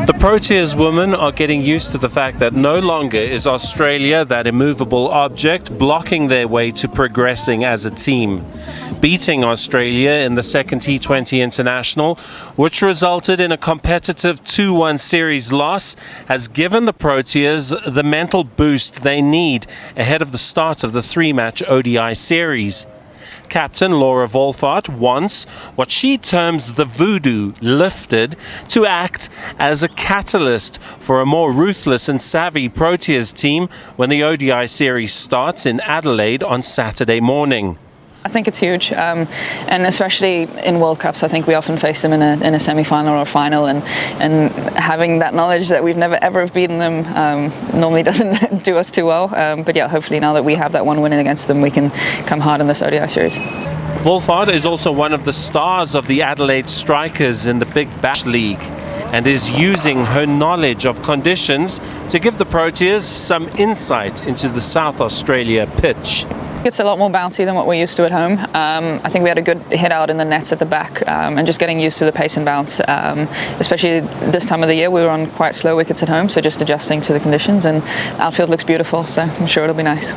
The Proteas women are getting used to the fact that no longer is Australia that immovable object blocking their way to progressing as a team. Beating Australia in the second T20 International, which resulted in a competitive 2-1 series loss, has given the Proteas the mental boost they need ahead of the start of the 3-match ODI series. Captain Laura Wolfart wants what she terms the voodoo lifted to act as a catalyst for a more ruthless and savvy Proteas team when the ODI series starts in Adelaide on Saturday morning. I think it's huge, and especially in World Cups. I think we often face them in a semi-final or a final, and having that knowledge that we've never ever beaten them normally doesn't do us too well. But yeah, hopefully now that we have that one win against them, we can come hard in this ODI series. Wolfart is also one of the stars of the Adelaide Strikers in the Big Bash League, and is using her knowledge of conditions to give the Proteas some insight into the South Australia pitch. It's a lot more bouncy than what we're used to at home. I think we had a good hit out in the nets at the back, and just getting used to the pace and bounce. Especially this time of the year, we were on quite slow wickets at home, so just adjusting to the conditions, and outfield looks beautiful, so I'm sure it'll be nice.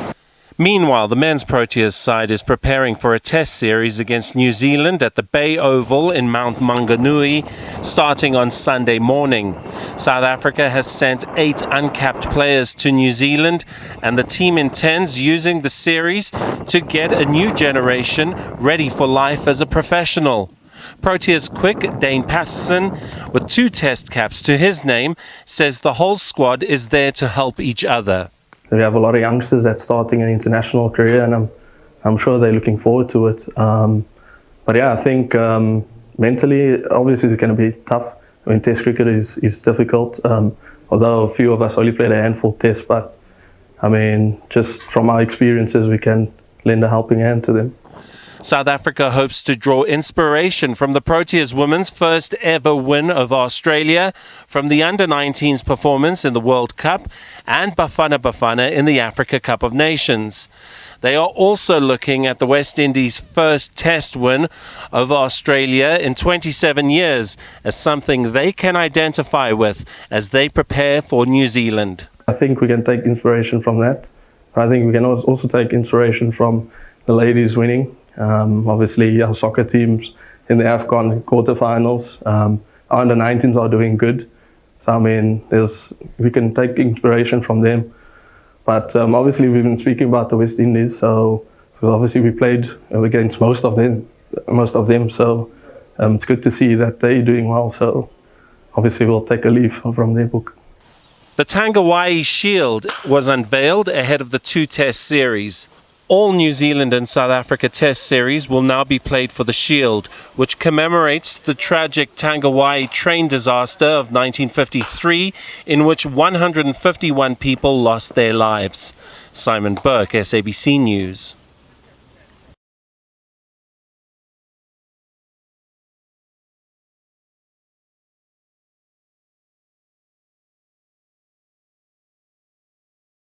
Meanwhile, the men's Proteas side is preparing for a test series against New Zealand at the Bay Oval in Mount Maunganui starting on Sunday morning. South Africa has sent 8 uncapped players to New Zealand, and the team intends using the series to get a new generation ready for life as a professional. Proteas quick Dane Patterson, with 2 test caps to his name, says the whole squad is there to help each other. We have a lot of youngsters that's starting an international career, and I'm sure they're looking forward to it. But yeah, I think mentally, obviously, it's going to be tough. I mean, Test cricket is difficult. Although a few of us only played a handful of tests, but I mean, just from our experiences, we can lend a helping hand to them. South Africa hopes to draw inspiration from the Proteas women's first ever win over Australia, from the under-19s performance in the World Cup, and Bafana Bafana in the Africa Cup of Nations. They are also looking at the West Indies' first test win over Australia in 27 years as something they can identify with as they prepare for New Zealand. I think we can take inspiration from that. I think we can also take inspiration from the ladies winning. Obviously, our soccer teams in the AFCON quarterfinals, our under-19s are doing good. So, I mean, we can take inspiration from them. But obviously, we've been speaking about the West Indies. So, obviously, we played against most of them. So, it's good to see that they're doing well. So, obviously, we'll take a leaf from their book. The Tangawai Shield was unveiled ahead of the 2-test series. All New Zealand and South Africa Test series will now be played for the Shield, which commemorates the tragic Tangawai train disaster of 1953, in which 151 people lost their lives. Simon Burke, SABC News.